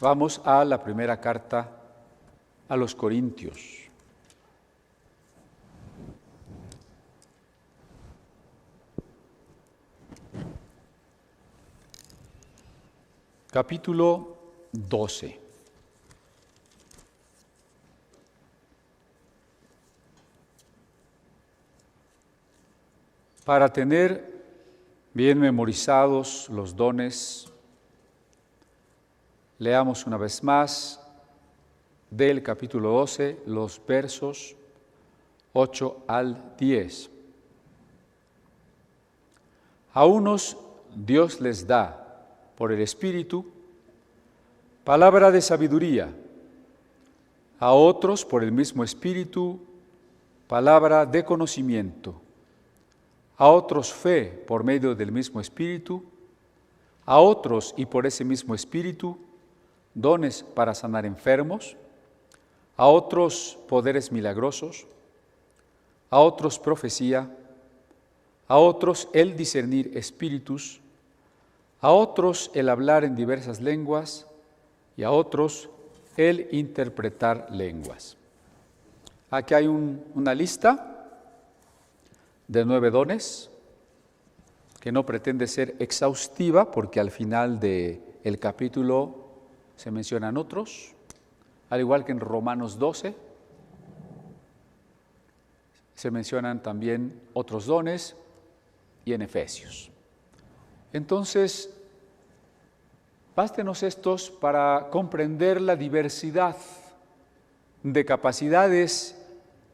Vamos a la primera carta a los Corintios. Capítulo 12. Para tener bien memorizados los dones, leamos una vez más del capítulo 12, los versos 8 al 10. A unos Dios les da por el Espíritu palabra de sabiduría, a otros por el mismo Espíritu palabra de conocimiento, a otros fe por medio del mismo Espíritu, a otros y por ese mismo Espíritu dones para sanar enfermos, a otros poderes milagrosos, a otros profecía, a otros el discernir espíritus, a otros el hablar en diversas lenguas y a otros el interpretar lenguas. Aquí hay una lista de 9 dones que no pretende ser exhaustiva porque al final del capítulo se mencionan otros, al igual que en Romanos 12 se mencionan también otros dones y en Efesios. Entonces, bástenos estos para comprender la diversidad de capacidades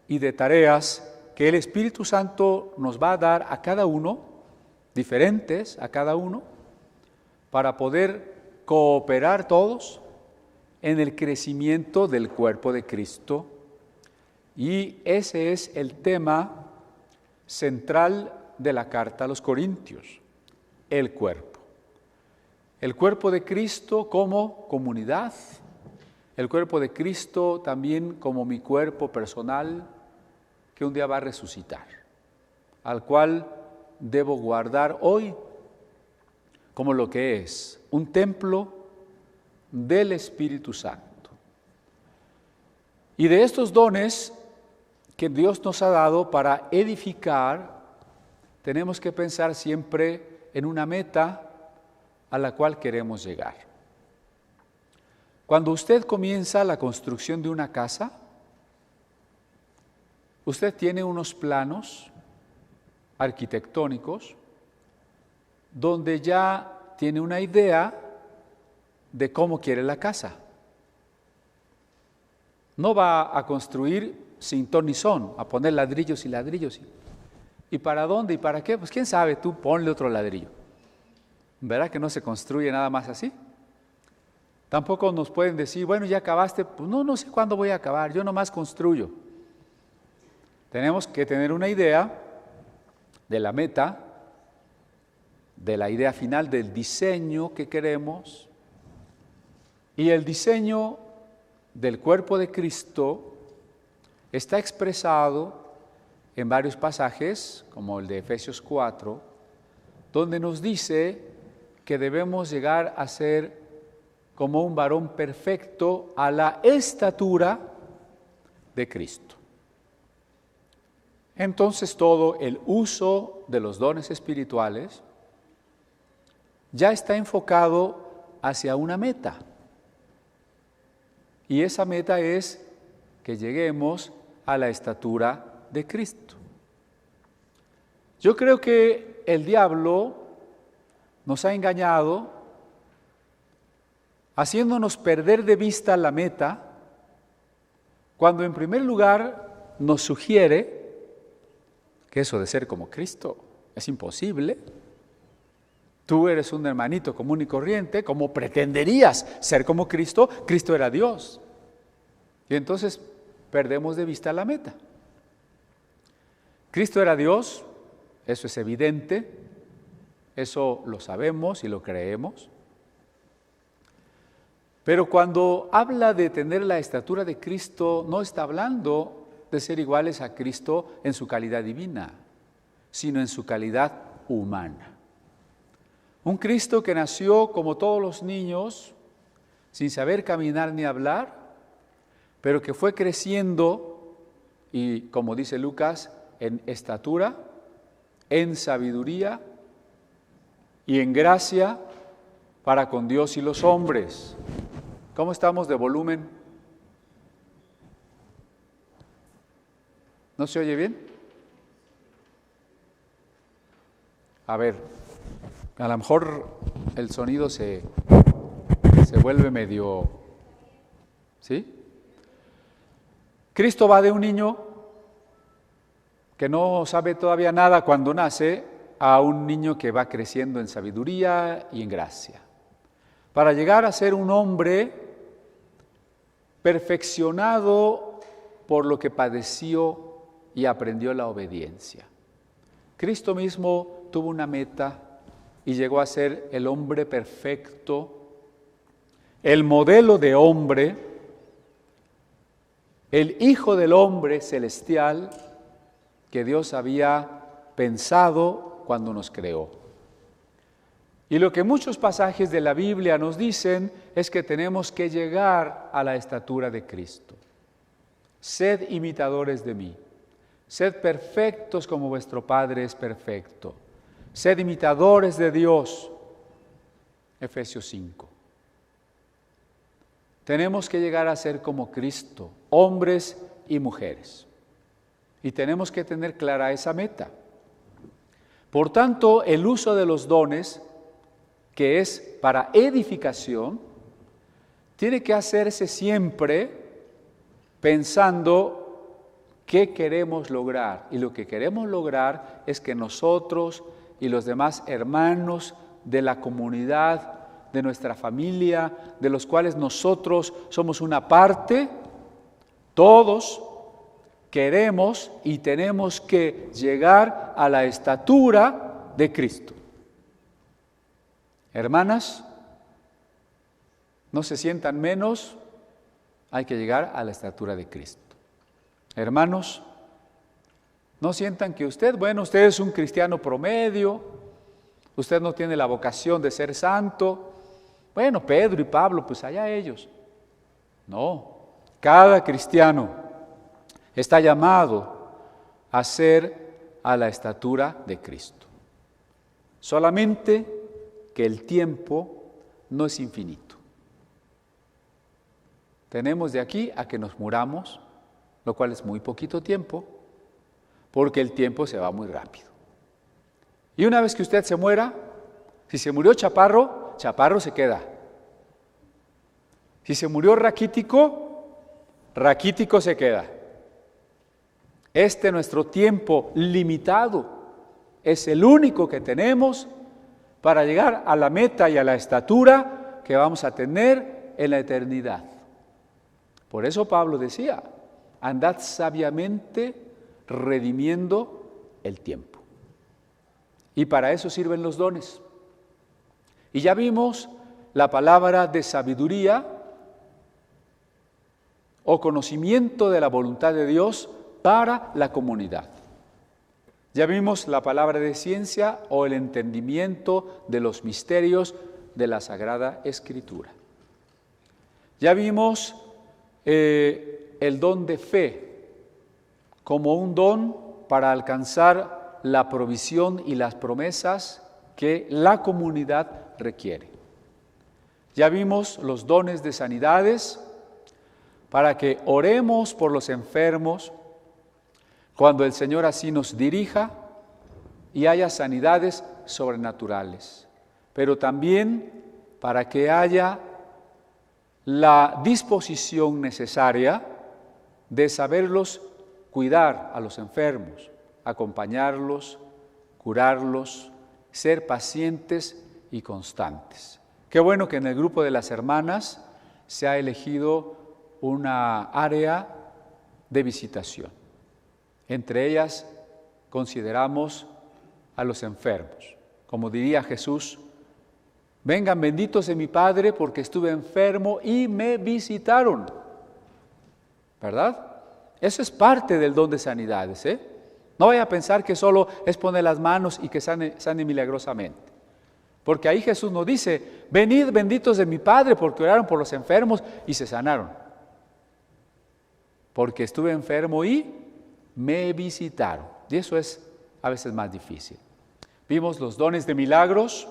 y de tareas que el Espíritu Santo nos va a dar a cada uno, diferentes a cada uno, para poder cooperar todos en el crecimiento del cuerpo de Cristo. Y ese es el tema central de la carta a los Corintios, el cuerpo. El cuerpo de Cristo como comunidad, el cuerpo de Cristo también como mi cuerpo personal que un día va a resucitar, al cual debo guardar hoy como lo que es un templo del Espíritu Santo. Y de estos dones que Dios nos ha dado para edificar, tenemos que pensar siempre en una meta a la cual queremos llegar. Cuando usted comienza la construcción de una casa, usted tiene unos planos arquitectónicos donde ya tiene una idea de cómo quiere la casa. No va a construir sin ton ni son, a poner ladrillos y ladrillos. ¿Y para dónde y para qué? Pues quién sabe, tú ponle otro ladrillo. ¿Verdad que no se construye nada más así? Tampoco nos pueden decir, bueno, ya acabaste. Pues no sé cuándo voy a acabar, yo nomás construyo. Tenemos que tener una idea de la meta, de la idea final del diseño que queremos. Y el diseño del cuerpo de Cristo está expresado en varios pasajes, como el de Efesios 4, donde nos dice que debemos llegar a ser como un varón perfecto a la estatura de Cristo. Entonces todo el uso de los dones espirituales ya está enfocado hacia una meta. Y esa meta es que lleguemos a la estatura de Cristo. Yo creo que el diablo nos ha engañado haciéndonos perder de vista la meta, cuando en primer lugar nos sugiere que eso de ser como Cristo es imposible. Tú eres un hermanito común y corriente, ¿cómo pretenderías ser como Cristo? Cristo era Dios. Y entonces perdemos de vista la meta. Cristo era Dios, eso es evidente, eso lo sabemos y lo creemos. Pero cuando habla de tener la estatura de Cristo, no está hablando de ser iguales a Cristo en su calidad divina, sino en su calidad humana. Un Cristo que nació como todos los niños, sin saber caminar ni hablar, pero que fue creciendo y, como dice Lucas, en estatura, en sabiduría y en gracia para con Dios y los hombres. ¿Cómo estamos de volumen? ¿No se oye bien? A ver, a lo mejor el sonido se vuelve medio... ¿Sí? Cristo va de un niño que no sabe todavía nada cuando nace a un niño que va creciendo en sabiduría y en gracia, para llegar a ser un hombre perfeccionado por lo que padeció y aprendió la obediencia. Cristo mismo tuvo una meta y llegó a ser el hombre perfecto, el modelo de hombre, el Hijo del hombre celestial que Dios había pensado cuando nos creó. Y lo que muchos pasajes de la Biblia nos dicen es que tenemos que llegar a la estatura de Cristo. Sed imitadores de mí. Sed perfectos como vuestro Padre es perfecto. Sed imitadores de Dios. Efesios 5. Tenemos que llegar a ser como Cristo, hombres y mujeres. Y tenemos que tener clara esa meta. Por tanto, el uso de los dones, que es para edificación, tiene que hacerse siempre pensando qué queremos lograr. Y lo que queremos lograr es que nosotros y los demás hermanos de la comunidad, de nuestra familia, de los cuales nosotros somos una parte, todos queremos y tenemos que llegar a la estatura de Cristo. Hermanas, no se sientan menos, hay que llegar a la estatura de Cristo. Hermanos, no sientan que usted es un cristiano promedio, usted no tiene la vocación de ser santo. Bueno, Pedro y Pablo, pues allá ellos. No, cada cristiano está llamado a ser a la estatura de Cristo. Solamente que el tiempo no es infinito. Tenemos de aquí a que nos muramos, lo cual es muy poquito tiempo, porque el tiempo se va muy rápido. Y una vez que usted se muera, si se murió chaparro, chaparro se queda. Si se murió raquítico, raquítico se queda. Nuestro tiempo limitado es el único que tenemos para llegar a la meta y a la estatura que vamos a tener en la eternidad. Por eso Pablo decía, andad sabiamente redimiendo el tiempo. Y para eso sirven los dones. Y ya vimos la palabra de sabiduría o conocimiento de la voluntad de Dios para la comunidad. Ya vimos la palabra de ciencia o el entendimiento de los misterios de la Sagrada Escritura. Ya vimos el don de fe como un don para alcanzar la provisión y las promesas que la comunidad requiere. Ya vimos los dones de sanidades para que oremos por los enfermos cuando el Señor así nos dirija y haya sanidades sobrenaturales, pero también para que haya la disposición necesaria de saberlos cuidar a los enfermos, acompañarlos, curarlos, ser pacientes y constantes. Qué bueno que en el grupo de las hermanas se ha elegido una área de visitación. Entre ellas consideramos a los enfermos. Como diría Jesús, vengan benditos de mi Padre porque estuve enfermo y me visitaron. ¿Verdad? Eso es parte del don de sanidades, No vaya a pensar que solo es poner las manos y que sane milagrosamente. Porque ahí Jesús nos dice, venid benditos de mi Padre, porque oraron por los enfermos y se sanaron. Porque estuve enfermo y me visitaron. Y eso es a veces más difícil. Vimos los dones de milagros,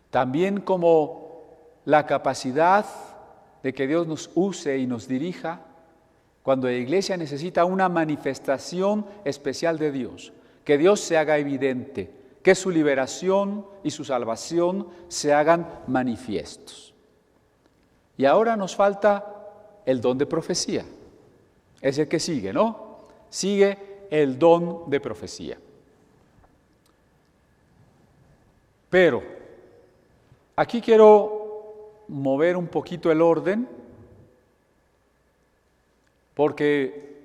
también como la capacidad de que Dios nos use y nos dirija cuando la iglesia necesita una manifestación especial de Dios, que Dios se haga evidente, que su liberación y su salvación se hagan manifiestos. Y ahora nos falta el don de profecía. Es el que sigue, ¿no? Sigue el don de profecía. Pero aquí quiero mover un poquito el orden, porque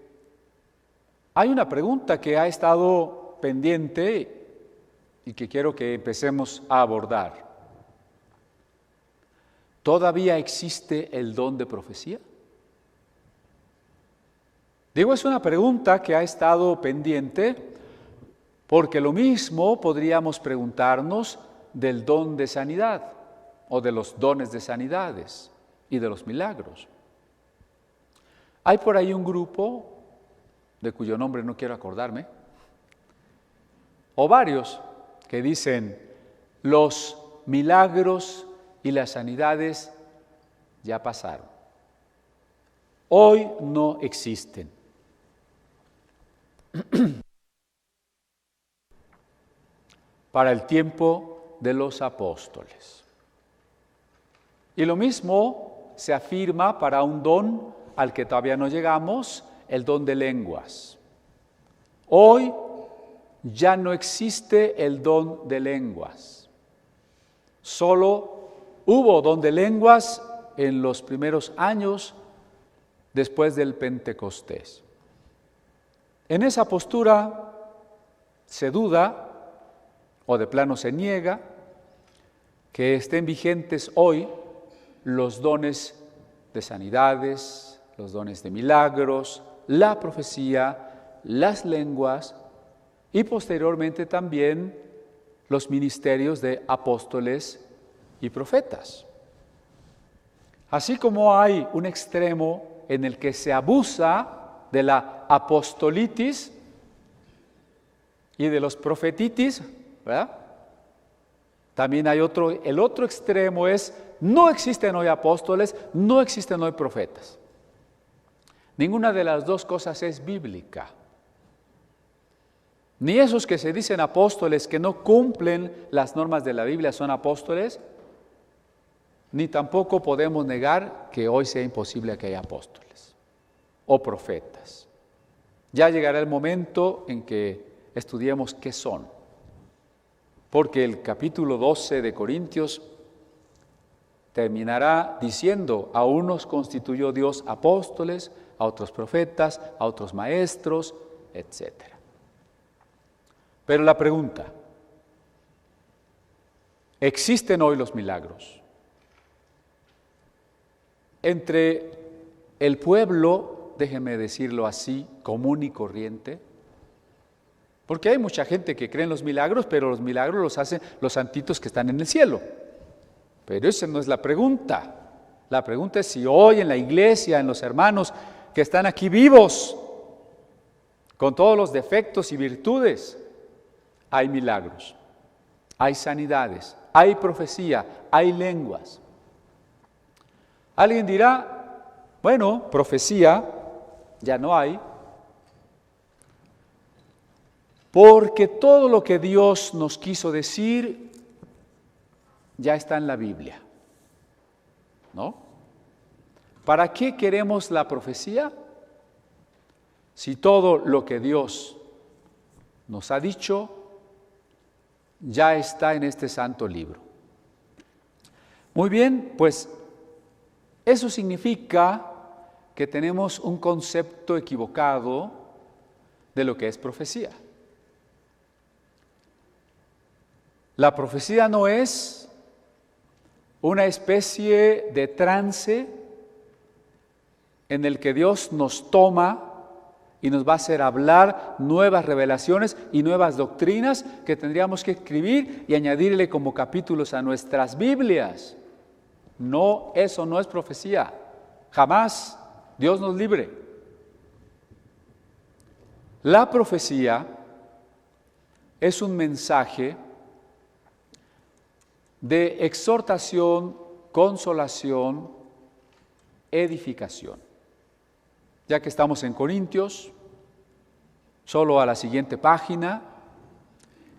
hay una pregunta que ha estado pendiente y que quiero que empecemos a abordar. ¿Todavía existe el don de profecía? Digo, es una pregunta que ha estado pendiente porque lo mismo podríamos preguntarnos del don de sanidad o de los dones de sanidades y de los milagros. Hay por ahí un grupo, de cuyo nombre no quiero acordarme, o varios, que dicen, los milagros y las sanidades ya pasaron. Hoy no existen. Para el tiempo de los apóstoles. Y lo mismo se afirma para un don al que todavía no llegamos, el don de lenguas. Hoy ya no existe el don de lenguas. Solo hubo don de lenguas en los primeros años después del Pentecostés. En esa postura se duda, o de plano se niega, que estén vigentes hoy los dones de sanidades, los dones de milagros, la profecía, las lenguas y posteriormente también los ministerios de apóstoles y profetas. Así como hay un extremo en el que se abusa de la apostolitis y de los profetitis, ¿verdad? También hay el otro extremo es, no existen hoy apóstoles, no existen hoy profetas. Ninguna de las dos cosas es bíblica. Ni esos que se dicen apóstoles que no cumplen las normas de la Biblia son apóstoles, ni tampoco podemos negar que hoy sea imposible que haya apóstoles o profetas. Ya llegará el momento en que estudiemos qué son, porque el capítulo 12 de Corintios terminará diciendo, a unos constituyó Dios apóstoles, a otros profetas, a otros maestros, etc. Pero la pregunta, ¿existen hoy los milagros? Entre el pueblo, déjenme decirlo así, común y corriente, porque hay mucha gente que cree en los milagros, pero los milagros los hacen los santitos que están en el cielo. Pero esa no es la pregunta. La pregunta es si hoy en la iglesia, en los hermanos que están aquí vivos, con todos los defectos y virtudes, hay milagros, hay sanidades, hay profecía, hay lenguas. Alguien dirá, bueno, profecía ya no hay, porque todo lo que Dios nos quiso decir ya está en la Biblia, ¿no? ¿Para qué queremos la profecía? Si todo lo que Dios nos ha dicho ya está en este santo libro. Muy bien, pues eso significa que tenemos un concepto equivocado de lo que es profecía. La profecía no es una especie de trance en el que Dios nos toma y nos va a hacer hablar nuevas revelaciones y nuevas doctrinas que tendríamos que escribir y añadirle como capítulos a nuestras Biblias. No, eso no es profecía. Jamás. Dios nos libre. La profecía es un mensaje de exhortación, consolación, edificación. Ya que estamos en Corintios, solo a la siguiente página,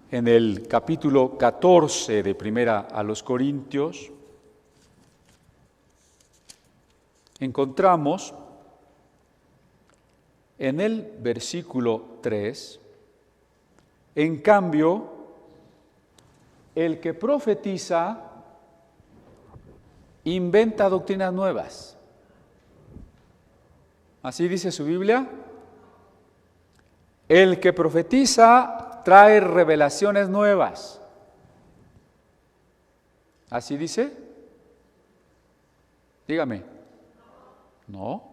en el capítulo 14 de Primera a los Corintios, encontramos en el versículo 3, en cambio, el que profetiza inventa doctrinas nuevas. ¿Así dice su Biblia? El que profetiza trae revelaciones nuevas. ¿Así dice? Dígame. No.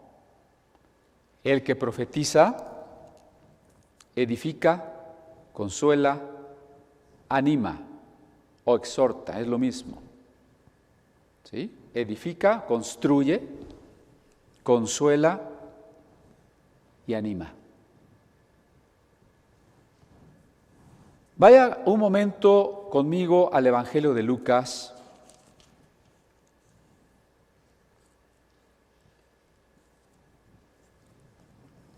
El que profetiza edifica, consuela, anima o exhorta, es lo mismo. ¿Sí? Edifica, construye, consuela y anima. Vaya un momento conmigo al Evangelio de Lucas.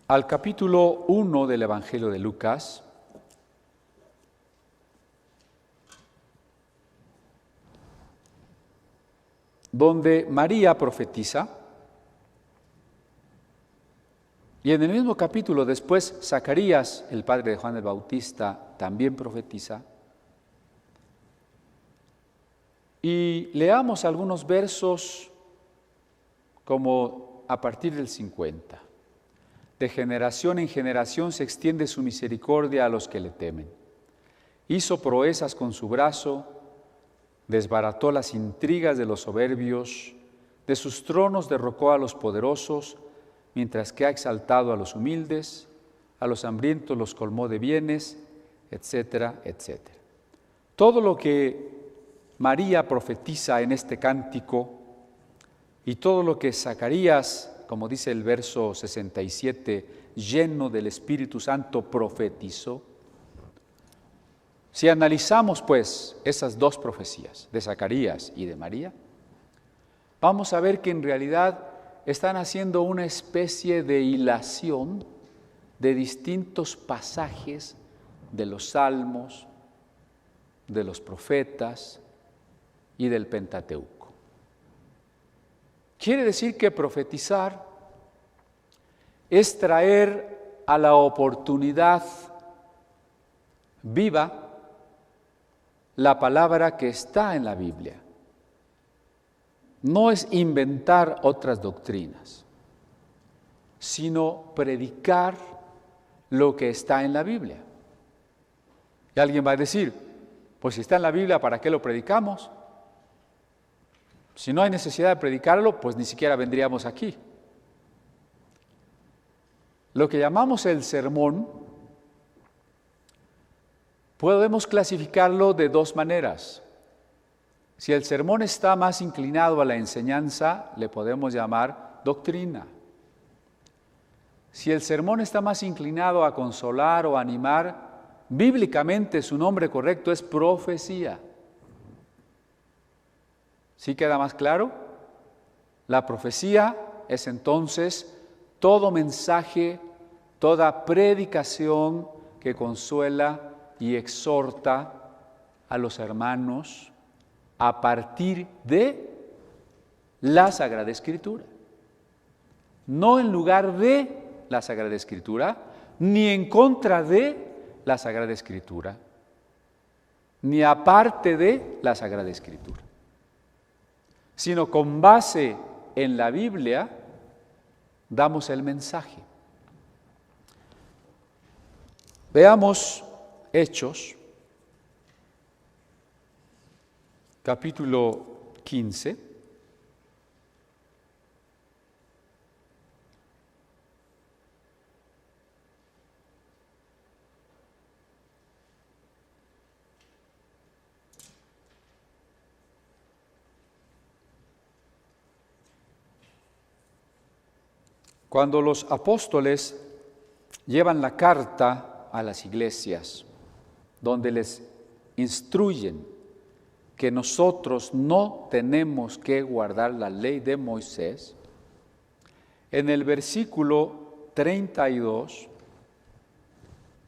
Al capítulo 1 del Evangelio de Lucas. Donde María profetiza. Y en el mismo capítulo después Zacarías, el padre de Juan el Bautista, también profetiza. Y leamos algunos versos como a partir del 50. De generación en generación se extiende su misericordia a los que le temen. Hizo proezas con su brazo, desbarató las intrigas de los soberbios, de sus tronos derrocó a los poderosos, mientras que ha exaltado a los humildes, a los hambrientos los colmó de bienes, etcétera, etcétera. Todo lo que María profetiza en este cántico y todo lo que Zacarías, como dice el verso 67, lleno del Espíritu Santo, profetizó. Si analizamos pues esas dos profecías, de Zacarías y de María, vamos a ver que en realidad están haciendo una especie de hilación de distintos pasajes de los salmos, de los profetas y del Pentateuco. Quiere decir que profetizar es traer a la oportunidad viva la palabra que está en la Biblia. No es inventar otras doctrinas, sino predicar lo que está en la Biblia. Y alguien va a decir, pues si está en la Biblia, ¿para qué lo predicamos? Si no hay necesidad de predicarlo, pues ni siquiera vendríamos aquí. Lo que llamamos el sermón, podemos clasificarlo de dos maneras. Si el sermón está más inclinado a la enseñanza, le podemos llamar doctrina. Si el sermón está más inclinado a consolar o animar, bíblicamente su nombre correcto es profecía. ¿Sí queda más claro? La profecía es entonces todo mensaje, toda predicación que consuela y exhorta a los hermanos a partir de la Sagrada Escritura. No en lugar de la Sagrada Escritura, ni en contra de la Sagrada Escritura, ni aparte de la Sagrada Escritura, sino con base en la Biblia damos el mensaje. Veamos Hechos, capítulo 15. Cuando los apóstoles llevan la carta a las iglesias, donde les instruyen que nosotros no tenemos que guardar la ley de Moisés, en el versículo 32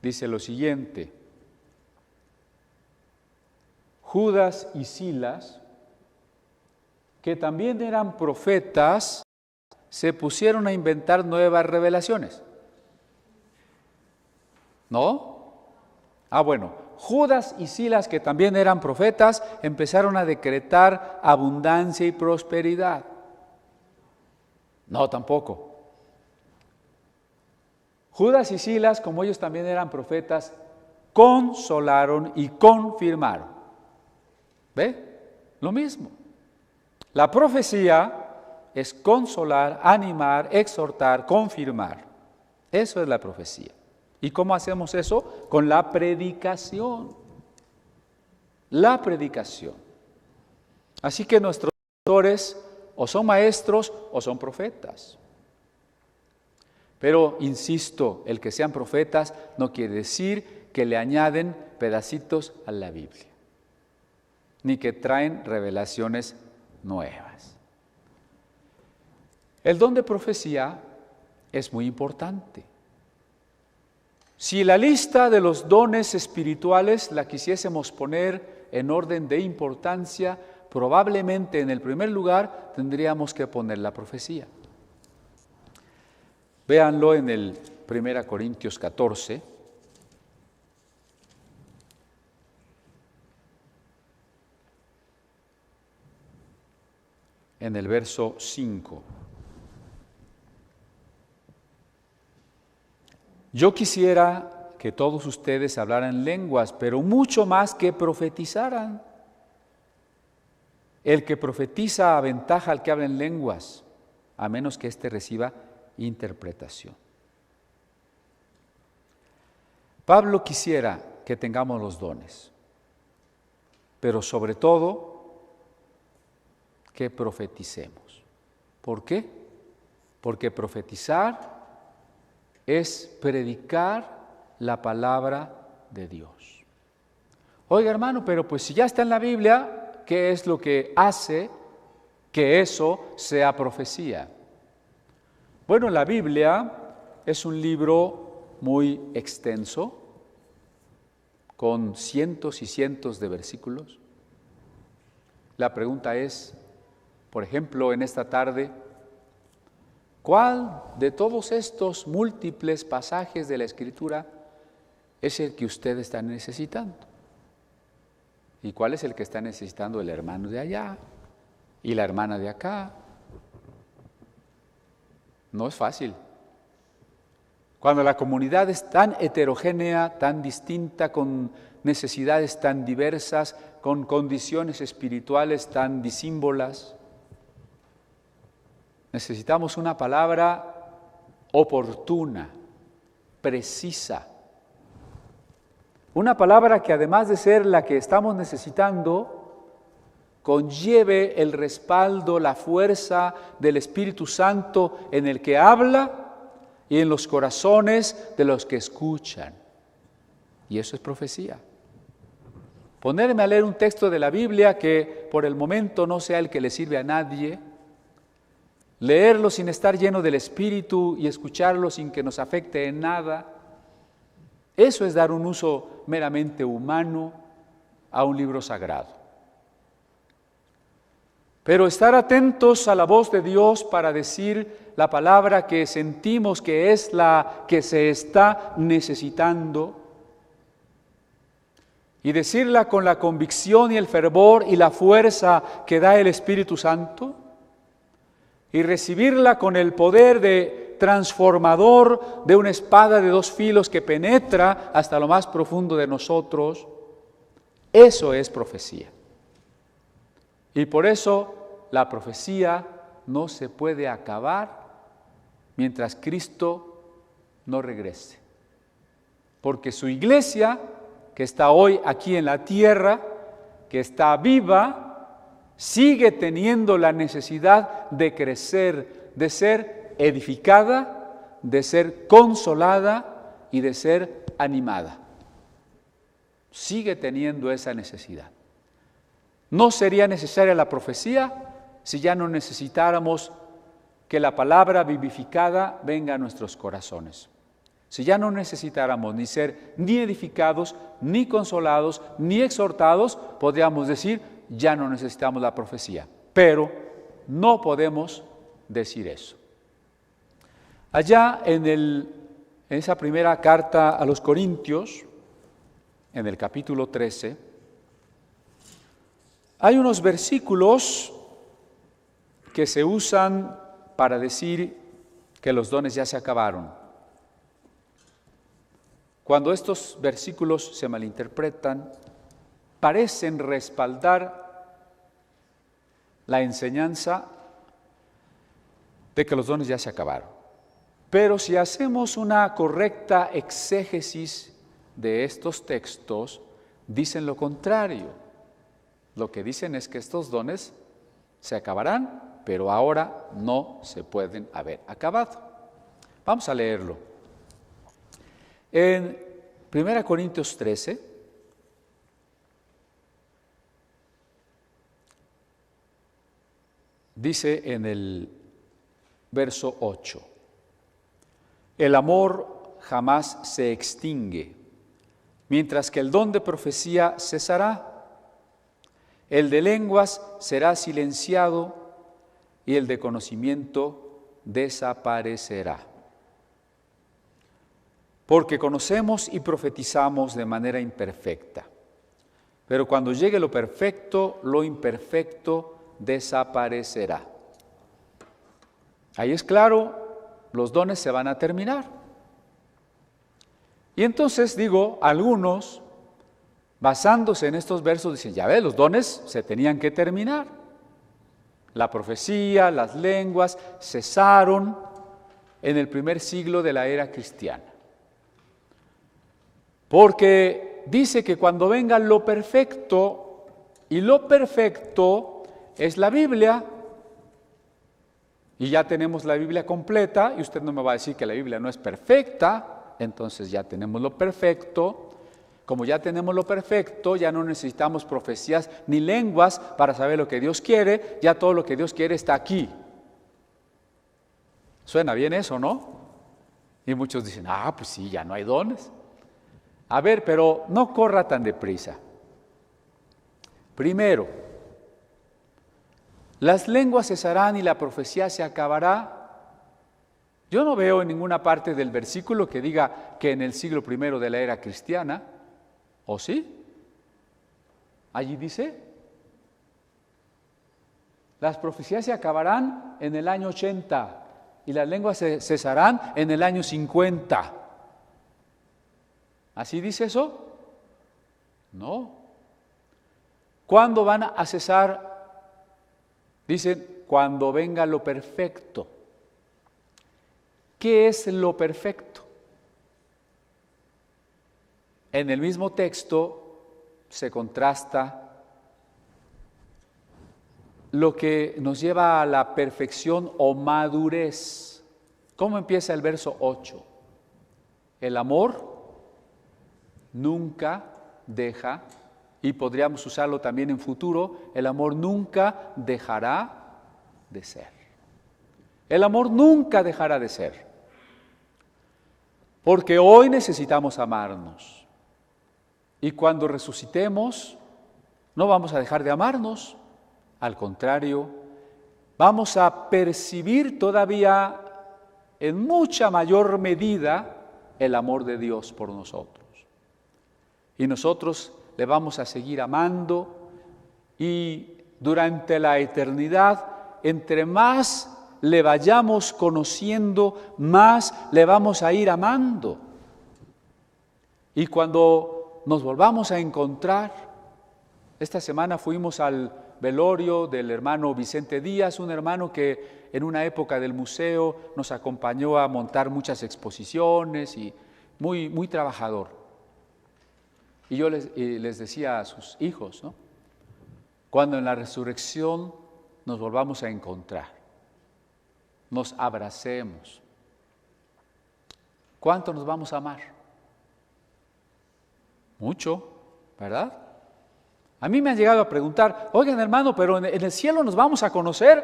dice lo siguiente: Judas y Silas, que también eran profetas, se pusieron a inventar nuevas revelaciones. ¿No? Bueno, Judas y Silas, que también eran profetas, empezaron a decretar abundancia y prosperidad. No, tampoco. Judas y Silas, como ellos también eran profetas, consolaron y confirmaron. ¿Ve? Lo mismo. La profecía es consolar, animar, exhortar, confirmar. Eso es la profecía. ¿Y cómo hacemos eso? Con la predicación. La predicación. Así que nuestros pastores o son maestros o son profetas. Pero, insisto, el que sean profetas no quiere decir que le añaden pedacitos a la Biblia, ni que traen revelaciones nuevas. El don de profecía es muy importante. Si la lista de los dones espirituales la quisiésemos poner en orden de importancia, probablemente en el primer lugar tendríamos que poner la profecía. Véanlo en el 1 Corintios 14. En el verso 5. Yo quisiera que todos ustedes hablaran lenguas, pero mucho más que profetizaran. El que profetiza aventaja al que habla en lenguas, a menos que éste reciba interpretación. Pablo quisiera que tengamos los dones, pero sobre todo que profeticemos. ¿Por qué? Porque profetizar es predicar la palabra de Dios. Oiga, hermano, pero pues si ya está en la Biblia, ¿qué es lo que hace que eso sea profecía? Bueno, la Biblia es un libro muy extenso, con cientos y cientos de versículos. La pregunta es, por ejemplo, en esta tarde, ¿cuál de todos estos múltiples pasajes de la Escritura es el que usted está necesitando? ¿Y cuál es el que está necesitando el hermano de allá y la hermana de acá? No es fácil. Cuando la comunidad es tan heterogénea, tan distinta, con necesidades tan diversas, con condiciones espirituales tan disímbolas, necesitamos una palabra oportuna, precisa. Una palabra que además de ser la que estamos necesitando, conlleve el respaldo, la fuerza del Espíritu Santo en el que habla y en los corazones de los que escuchan. Y eso es profecía. Ponerme a leer un texto de la Biblia que por el momento no sea el que le sirve a nadie, leerlo sin estar lleno del Espíritu y escucharlo sin que nos afecte en nada, eso es dar un uso meramente humano a un libro sagrado. Pero estar atentos a la voz de Dios para decir la palabra que sentimos que es la que se está necesitando y decirla con la convicción y el fervor y la fuerza que da el Espíritu Santo y recibirla con el poder de transformador de una espada de dos filos que penetra hasta lo más profundo de nosotros, eso es profecía. Y por eso la profecía no se puede acabar mientras Cristo no regrese. Porque su iglesia, que está hoy aquí en la tierra, que está viva, sigue teniendo la necesidad de crecer, de ser edificada, de ser consolada y de ser animada. Sigue teniendo esa necesidad. No sería necesaria la profecía si ya no necesitáramos que la palabra vivificada venga a nuestros corazones. Si ya no necesitáramos ni ser ni edificados, ni consolados, ni exhortados, podríamos decir, ya no necesitamos la profecía. Pero no podemos decir eso. Allá en esa primera carta a los Corintios, en el capítulo 13, hay unos versículos que se usan para decir que los dones ya se acabaron. Cuando estos versículos se malinterpretan, parecen respaldar la enseñanza de que los dones ya se acabaron. Pero si hacemos una correcta exégesis de estos textos, dicen lo contrario. Lo que dicen es que estos dones se acabarán, pero ahora no se pueden haber acabado. Vamos a leerlo. En 1 Corintios 13, dice en el verso 8, el amor jamás se extingue, mientras que el don de profecía cesará, el de lenguas será silenciado y el de conocimiento desaparecerá. Porque conocemos y profetizamos de manera imperfecta, pero cuando llegue lo perfecto, lo imperfecto desaparecerá. Ahí es claro, los dones se van a terminar. Y entonces digo, algunos, basándose en estos versos, dicen, ya ves, los dones se tenían que terminar. La profecía, las lenguas cesaron en el primer siglo de la era cristiana. Porque dice que cuando venga lo perfecto, y lo perfecto es la Biblia, y ya tenemos la Biblia completa, y usted no me va a decir que la Biblia no es perfecta, entonces ya tenemos lo perfecto. Como ya tenemos lo perfecto, ya no necesitamos profecías ni lenguas para saber lo que Dios quiere, ya todo lo que Dios quiere está aquí. ¿Suena bien eso, no? Y muchos dicen, pues sí, ya no hay dones. A ver, pero no corra tan deprisa. Primero, las lenguas cesarán y la profecía se acabará. Yo no veo en ninguna parte del versículo que diga que en el siglo I de la era cristiana, ¿o sí? Allí dice, las profecías se acabarán en el año 80 y las lenguas cesarán en el año 50. ¿Así dice eso? No. ¿Cuándo van a cesar? Dicen, cuando venga lo perfecto. ¿Qué es lo perfecto? En el mismo texto se contrasta lo que nos lleva a la perfección o madurez. ¿Cómo empieza el verso 8? El amor nunca deja, y podríamos usarlo también en futuro, el amor nunca dejará de ser. El amor nunca dejará de ser. Porque hoy necesitamos amarnos. Y cuando resucitemos, no vamos a dejar de amarnos. Al contrario, vamos a percibir todavía en mucha mayor medida el amor de Dios por nosotros. Y nosotros le vamos a seguir amando y durante la eternidad, entre más le vayamos conociendo, más le vamos a ir amando. Y cuando nos volvamos a encontrar, esta semana fuimos al velorio del hermano Vicente Díaz, un hermano que en una época del museo nos acompañó a montar muchas exposiciones y muy trabajador. Y yo les decía a sus hijos, ¿no? Cuando en la resurrección nos volvamos a encontrar, nos abracemos. ¿Cuánto nos vamos a amar? Mucho, ¿verdad? A mí me han llegado a preguntar, oigan hermano, pero en el cielo nos vamos a conocer.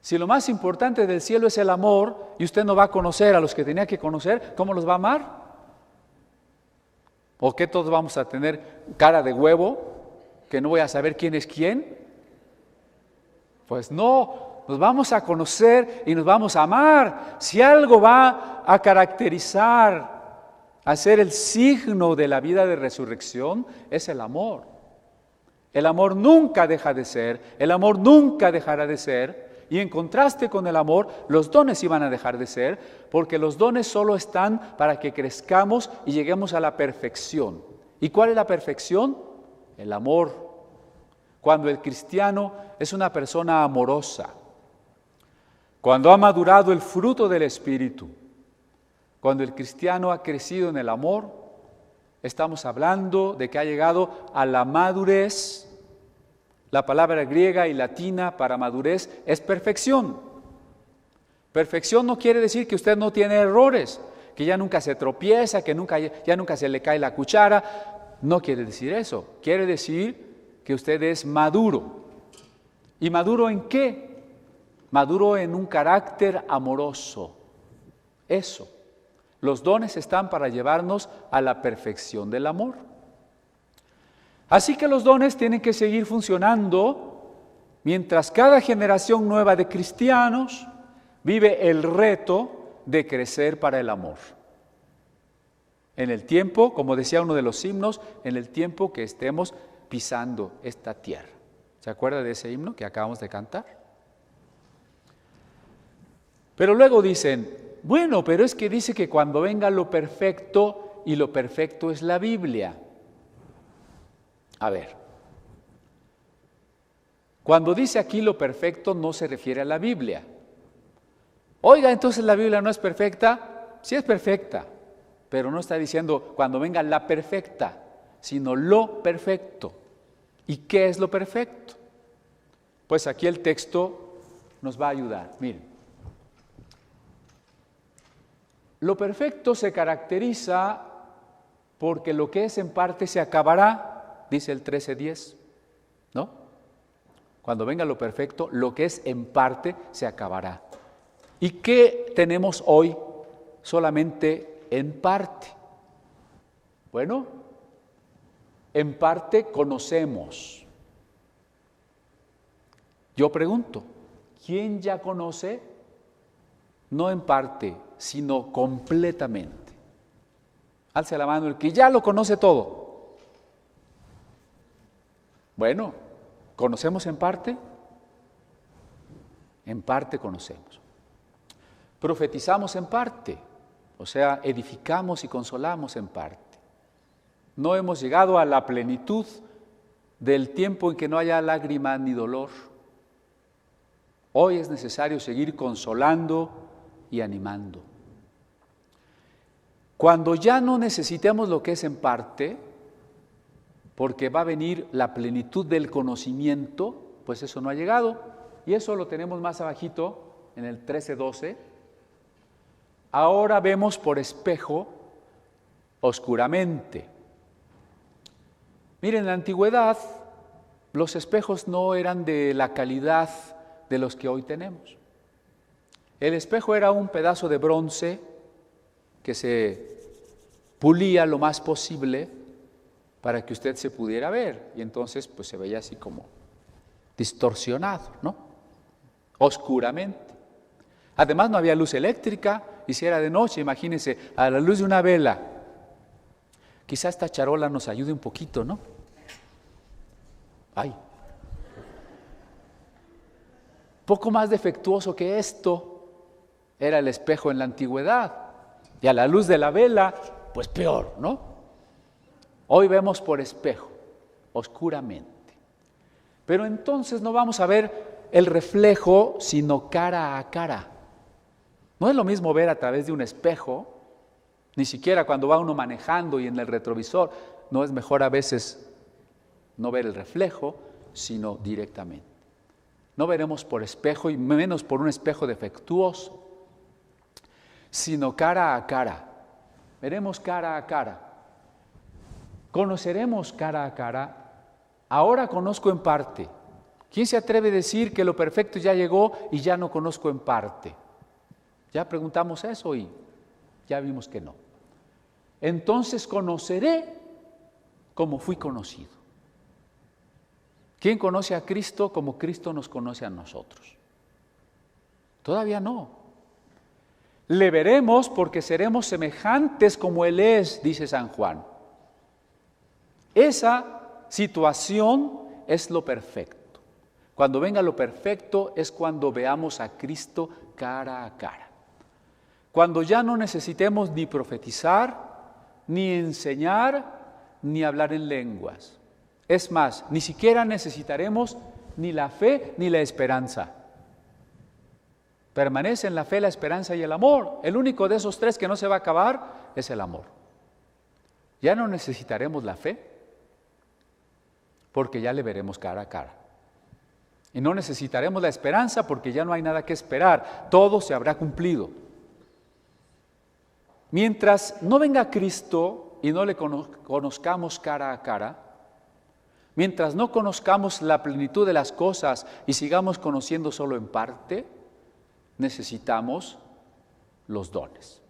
Si lo más importante del cielo es el amor y usted no va a conocer a los que tenía que conocer, ¿cómo los va a amar? ¿O qué todos vamos a tener cara de huevo, que no voy a saber quién es quién? Pues no, nos vamos a conocer y nos vamos a amar. Si algo va a caracterizar, a ser el signo de la vida de resurrección, es el amor. El amor nunca deja de ser, el amor nunca dejará de ser. Y en contraste con el amor, los dones iban a dejar de ser, porque los dones solo están para que crezcamos y lleguemos a la perfección. ¿Y cuál es la perfección? El amor. Cuando el cristiano es una persona amorosa, cuando ha madurado el fruto del Espíritu, cuando el cristiano ha crecido en el amor, estamos hablando de que ha llegado a la madurez. La palabra griega y latina para madurez es perfección. Perfección no quiere decir que usted no tiene errores, que ya nunca se tropieza, que ya nunca se le cae la cuchara. No quiere decir eso. Quiere decir que usted es maduro. ¿Y maduro en qué? Maduro en un carácter amoroso. Eso. Los dones están para llevarnos a la perfección del amor. Así que los dones tienen que seguir funcionando mientras cada generación nueva de cristianos vive el reto de crecer para el amor. En el tiempo, como decía uno de los himnos, en el tiempo que estemos pisando esta tierra. ¿Se acuerda de ese himno que acabamos de cantar? Pero luego dicen, bueno, pero es que dice que cuando venga lo perfecto, y lo perfecto es la Biblia. A ver, cuando dice aquí lo perfecto no se refiere a la Biblia. Oiga, entonces la Biblia no es perfecta. Sí es perfecta, pero no está diciendo cuando venga la perfecta, sino lo perfecto. ¿Y qué es lo perfecto? Pues aquí el texto nos va a ayudar. Miren, lo perfecto se caracteriza porque lo que es en parte se acabará. Dice el 13:10, ¿no? Cuando venga lo perfecto, lo que es en parte se acabará. ¿Y qué tenemos hoy? Solamente en parte. Bueno, en parte conocemos. Yo pregunto, ¿quién ya conoce? No en parte, sino completamente. Alce la mano el que ya lo conoce todo. Bueno, ¿conocemos en parte? En parte conocemos. Profetizamos en parte, o sea, edificamos y consolamos en parte. No hemos llegado a la plenitud del tiempo en que no haya lágrima ni dolor. Hoy es necesario seguir consolando y animando. Cuando ya no necesitemos lo que es en parte, porque va a venir la plenitud del conocimiento, pues eso no ha llegado. Y eso lo tenemos más abajito, en el 13:12. Ahora vemos por espejo oscuramente. Miren, en la antigüedad los espejos no eran de la calidad de los que hoy tenemos. El espejo era un pedazo de bronce que se pulía lo más posible para que usted se pudiera ver, y entonces pues se veía así como distorsionado, ¿no? Oscuramente. Además no había luz eléctrica, y si era de noche, imagínense, a la luz de una vela. Quizá esta charola nos ayude un poquito, ¿no? Ay. Poco más defectuoso que esto era el espejo en la antigüedad, y a la luz de la vela, pues peor, ¿no? Hoy vemos por espejo, oscuramente. Pero entonces no vamos a ver el reflejo, sino cara a cara. No es lo mismo ver a través de un espejo, ni siquiera cuando va uno manejando y en el retrovisor. No es mejor a veces no ver el reflejo, sino directamente. No veremos por espejo y menos por un espejo defectuoso, sino cara a cara. Veremos cara a cara. Conoceremos cara a cara. Ahora conozco en parte. ¿Quién se atreve a decir que lo perfecto ya llegó y ya no conozco en parte? Ya preguntamos eso y ya vimos que no. Entonces conoceré como fui conocido. ¿Quién conoce a Cristo como Cristo nos conoce a nosotros? Todavía no. Le veremos porque seremos semejantes como Él es, dice San Juan. Esa situación es lo perfecto. Cuando venga lo perfecto es cuando veamos a Cristo cara a cara. Cuando ya no necesitemos ni profetizar, ni enseñar, ni hablar en lenguas. Es más, ni siquiera necesitaremos ni la fe ni la esperanza. Permanecen la fe, la esperanza y el amor. El único de esos tres que no se va a acabar es el amor. Ya no necesitaremos la fe, porque ya le veremos cara a cara. Y no necesitaremos la esperanza porque ya no hay nada que esperar, todo se habrá cumplido. Mientras no venga Cristo y no le conozcamos cara a cara, mientras no conozcamos la plenitud de las cosas y sigamos conociendo solo en parte, necesitamos los dones.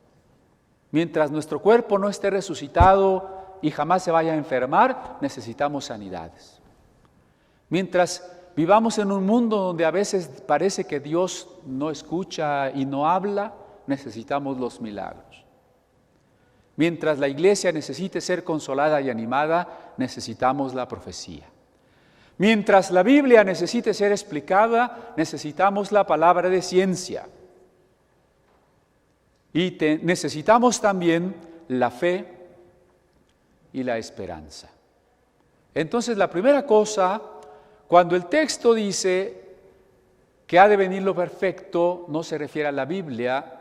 Mientras nuestro cuerpo no esté resucitado y jamás se vaya a enfermar, necesitamos sanidades. Mientras vivamos en un mundo donde a veces parece que Dios no escucha y no habla, necesitamos los milagros. Mientras la iglesia necesite ser consolada y animada, necesitamos la profecía. Mientras la Biblia necesite ser explicada, necesitamos la palabra de ciencia. Y necesitamos también la fe y la esperanza. Entonces, la primera cosa, cuando el texto dice que ha de venir lo perfecto, no se refiere a la Biblia,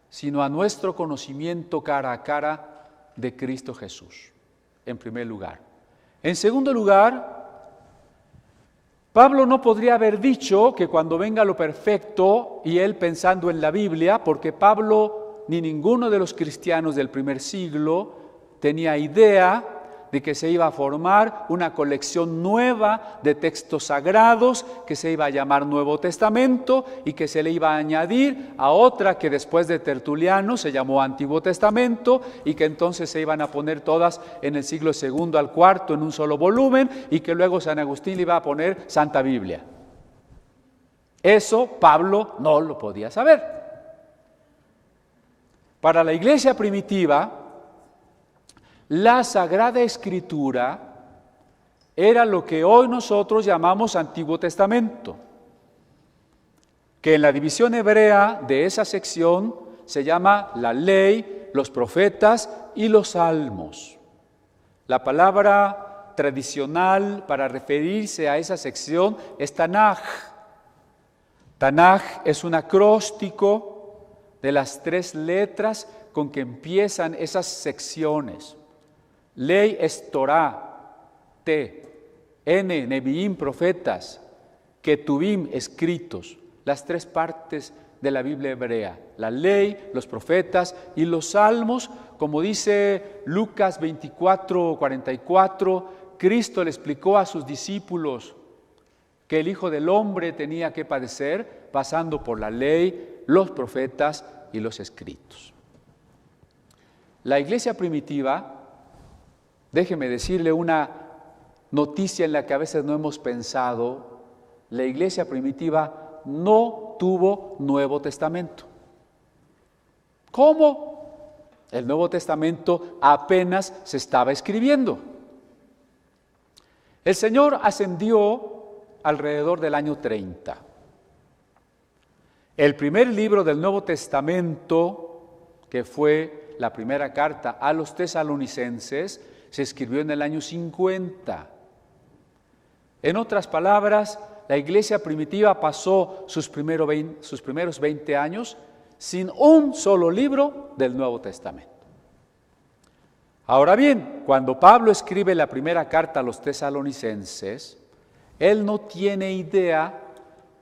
sino a nuestro conocimiento cara a cara de Cristo Jesús, en primer lugar. En segundo lugar, Pablo no podría haber dicho que cuando venga lo perfecto, y él pensando en la Biblia, porque Pablo ni ninguno de los cristianos del primer siglo tenía idea de que se iba a formar una colección nueva de textos sagrados que se iba a llamar Nuevo Testamento y que se le iba a añadir a otra que después de Tertuliano se llamó Antiguo Testamento y que entonces se iban a poner todas en el siglo II al IV en un solo volumen y que luego San Agustín le iba a poner Santa Biblia. Eso Pablo no lo podía saber. Para la iglesia primitiva, la Sagrada Escritura era lo que hoy nosotros llamamos Antiguo Testamento, que en la división hebrea de esa sección se llama la ley, los profetas y los salmos. La palabra tradicional para referirse a esa sección es Tanaj. Tanaj es un acróstico de las 3 letras con que empiezan esas secciones. Ley es Torah, Neviim, profetas, Ketuvim, escritos, las 3 partes de la Biblia hebrea, la ley, los profetas y los salmos, como dice Lucas 24:44, Cristo le explicó a sus discípulos que el Hijo del Hombre tenía que padecer pasando por la ley, los profetas y los escritos. La iglesia primitiva, déjeme decirle una noticia en la que a veces no hemos pensado, la iglesia primitiva no tuvo Nuevo Testamento. ¿Cómo? El Nuevo Testamento apenas se estaba escribiendo. El Señor ascendió alrededor del año 30. El primer libro del Nuevo Testamento, que fue la primera carta a los tesalonicenses, se escribió en el año 50. En otras palabras, la iglesia primitiva pasó sus primeros 20 años sin un solo libro del Nuevo Testamento. Ahora bien, cuando Pablo escribe la primera carta a los tesalonicenses, él no tiene idea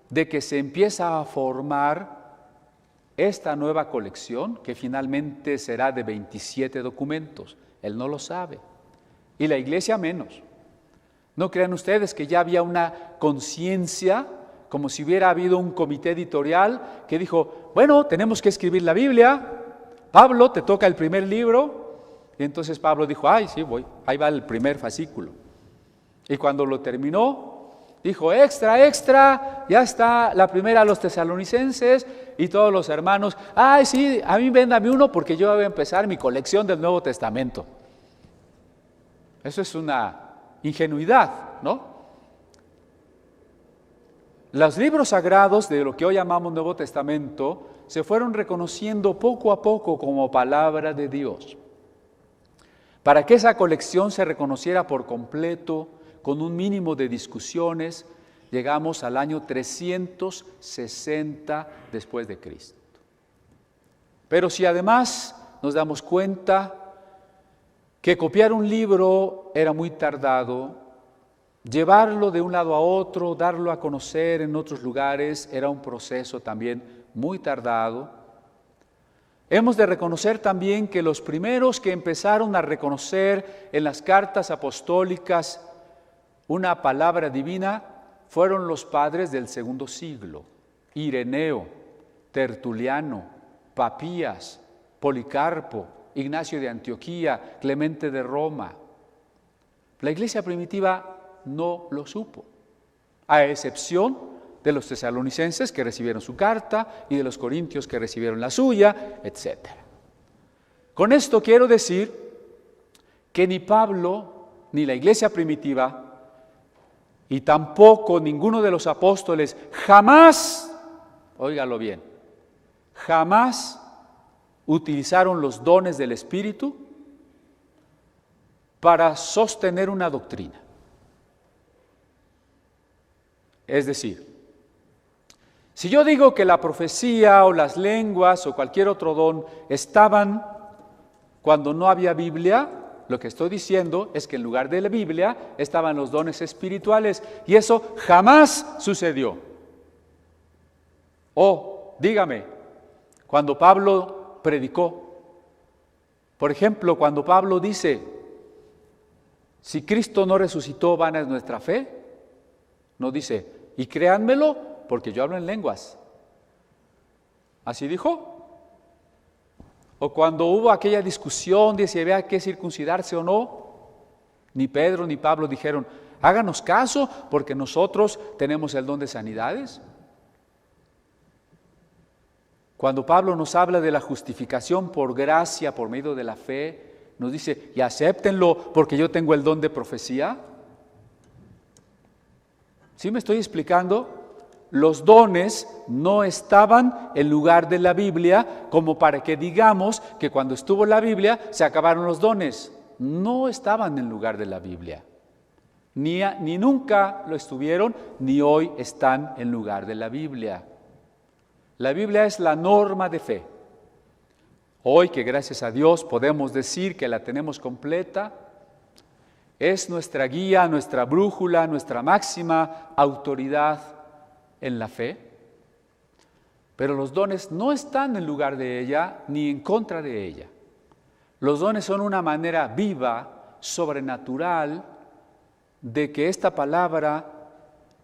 de que se empieza a formar esta nueva colección, que finalmente será de 27 documentos. Él no lo sabe, y la iglesia menos. No crean ustedes que ya había una conciencia, como si hubiera habido un comité editorial que dijo, bueno, tenemos que escribir la Biblia. Pablo, te toca el primer libro. Y entonces Pablo dijo, ay, sí, voy, ahí va el primer fascículo. Y cuando lo terminó, dijo, extra, ya está la primera a los tesalonicenses, y todos los hermanos, ay, sí, a mí véndame uno porque yo voy a empezar mi colección del Nuevo Testamento. Eso es una ingenuidad, ¿no? Los libros sagrados de lo que hoy llamamos Nuevo Testamento se fueron reconociendo poco a poco como palabra de Dios. Para que esa colección se reconociera por completo, con un mínimo de discusiones, llegamos al año 360 después de Cristo. Pero si además nos damos cuenta que copiar un libro era muy tardado, llevarlo de un lado a otro, darlo a conocer en otros lugares, era un proceso también muy tardado. Hemos de reconocer también que los primeros que empezaron a reconocer en las cartas apostólicas una palabra divina fueron los padres del segundo siglo: Ireneo, Tertuliano, Papías, Policarpo, Ignacio de Antioquía, Clemente de Roma. La iglesia primitiva no lo supo, a excepción de los tesalonicenses que recibieron su carta y de los corintios que recibieron la suya, etc. Con esto quiero decir que ni Pablo ni la iglesia primitiva y tampoco ninguno de los apóstoles jamás, óigalo bien, jamás utilizaron los dones del Espíritu para sostener una doctrina. Es decir, si yo digo que la profecía o las lenguas o cualquier otro don estaban cuando no había Biblia, lo que estoy diciendo es que en lugar de la Biblia estaban los dones espirituales, y eso jamás sucedió. Dígame, cuando Pablo predicó, por ejemplo, cuando Pablo dice, si Cristo no resucitó, vana es nuestra fe, no dice, y créanmelo, porque yo hablo en lenguas. ¿Así dijo? O cuando hubo aquella discusión de si había que circuncidarse o no, ni Pedro ni Pablo dijeron, háganos caso porque nosotros tenemos el don de sanidades. Cuando Pablo nos habla de la justificación por gracia, por medio de la fe, nos dice, y acéptenlo porque yo tengo el don de profecía. ¿Sí me estoy explicando? Los dones no estaban en lugar de la Biblia como para que digamos que cuando estuvo la Biblia se acabaron los dones. No estaban en lugar de la Biblia. Ni nunca lo estuvieron, ni hoy están en lugar de la Biblia. La Biblia es la norma de fe. Hoy, que gracias a Dios podemos decir que la tenemos completa, es nuestra guía, nuestra brújula, nuestra máxima autoridad en la fe, pero los dones no están en lugar de ella ni en contra de ella. Los dones son una manera viva, sobrenatural, de que esta palabra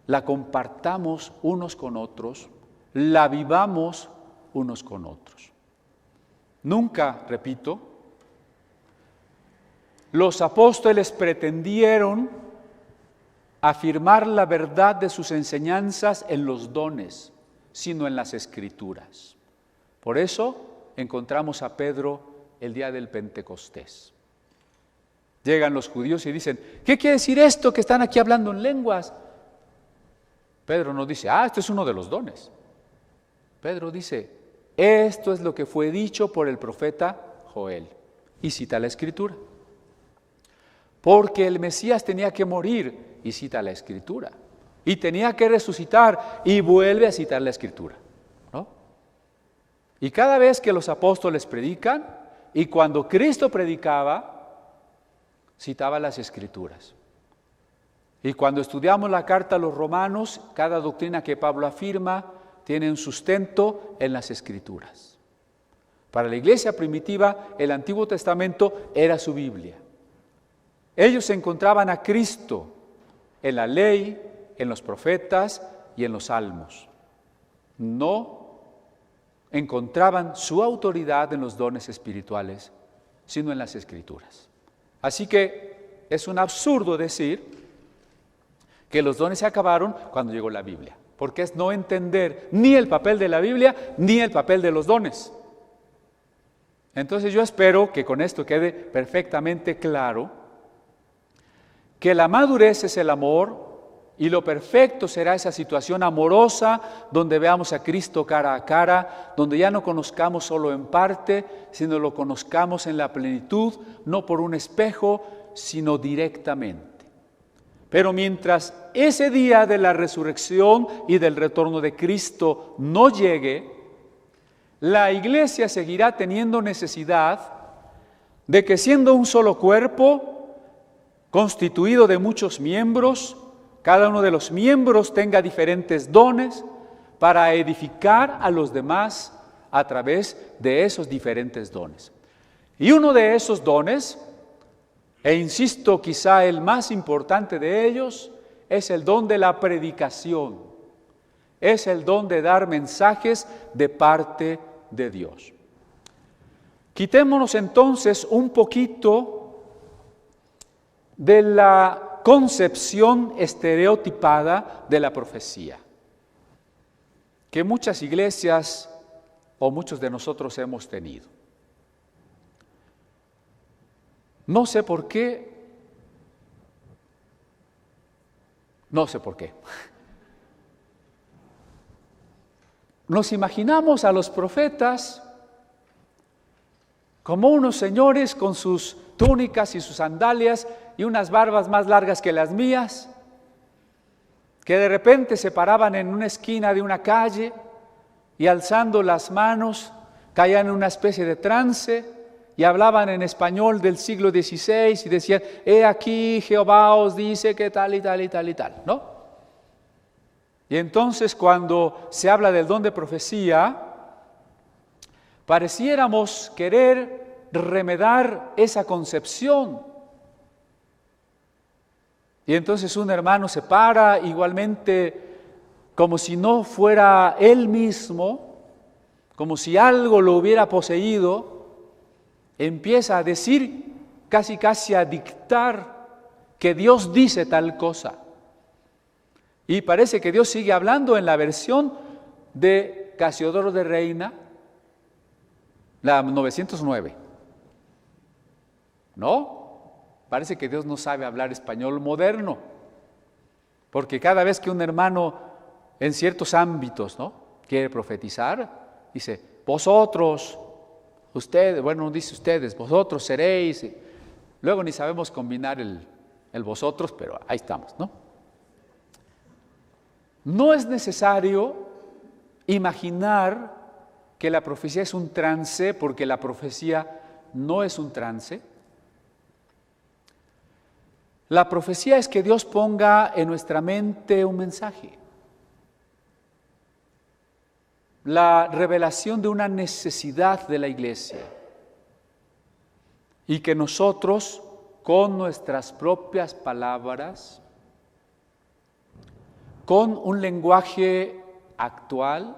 la compartamos unos con otros, la vivamos unos con otros. Nunca, repito, los apóstoles pretendieron afirmar la verdad de sus enseñanzas en los dones, sino en las Escrituras. Por eso encontramos a Pedro el día del Pentecostés. Llegan los judíos y dicen, ¿qué quiere decir esto que están aquí hablando en lenguas? Pedro no dice, esto es uno de los dones. Pedro dice, esto es lo que fue dicho por el profeta Joel. Y cita la Escritura. Porque el Mesías tenía que morir, y cita la Escritura. Y tenía que resucitar, y vuelve a citar la Escritura, ¿no? Y cada vez que los apóstoles predican, y cuando Cristo predicaba, citaba las Escrituras. Y cuando estudiamos la carta a los romanos, cada doctrina que Pablo afirma tiene un sustento en las Escrituras. Para la iglesia primitiva, el Antiguo Testamento era su Biblia. Ellos encontraban a Cristo en la ley, en los profetas y en los salmos. No encontraban su autoridad en los dones espirituales, sino en las Escrituras. Así que es un absurdo decir que los dones se acabaron cuando llegó la Biblia, porque es no entender ni el papel de la Biblia ni el papel de los dones. Entonces yo espero que con esto quede perfectamente claro que la madurez es el amor y lo perfecto será esa situación amorosa donde veamos a Cristo cara a cara, donde ya no conozcamos solo en parte, sino lo conozcamos en la plenitud, no por un espejo, sino directamente. Pero mientras ese día de la resurrección y del retorno de Cristo no llegue, la iglesia seguirá teniendo necesidad de que siendo un solo cuerpo, constituido de muchos miembros, cada uno de los miembros tenga diferentes dones para edificar a los demás a través de esos diferentes dones. Y uno de esos dones, e insisto, quizá el más importante de ellos, es el don de la predicación. Es el don de dar mensajes de parte de Dios. Quitémonos entonces un poquito de la concepción estereotipada de la profecía, que muchas iglesias o muchos de nosotros hemos tenido. No sé por qué. Nos imaginamos a los profetas como unos señores con sus túnicas y sus sandalias y unas barbas más largas que las mías, que de repente se paraban en una esquina de una calle y alzando las manos caían en una especie de trance y hablaban en español del siglo XVI y decían, he aquí Jehová os dice que tal y tal y tal y tal, ¿no? Y entonces cuando se habla del don de profecía, pareciéramos querer remedar esa concepción. Y entonces un hermano se para igualmente como si no fuera él mismo, como si algo lo hubiera poseído, empieza a decir, casi a dictar que Dios dice tal cosa. Y parece que Dios sigue hablando en la versión de Casiodoro de Reina, la 909. ¿No? Parece que Dios no sabe hablar español moderno, porque cada vez que un hermano en ciertos ámbitos, ¿no?, quiere profetizar, dice, vosotros, ustedes, bueno, no dice ustedes, vosotros seréis. Luego ni sabemos combinar el vosotros, pero ahí estamos, ¿no? No es necesario imaginar que la profecía es un trance, porque la profecía no es un trance. La profecía es que Dios ponga en nuestra mente un mensaje. La revelación de una necesidad de la iglesia. Y que nosotros, con nuestras propias palabras, con un lenguaje actual,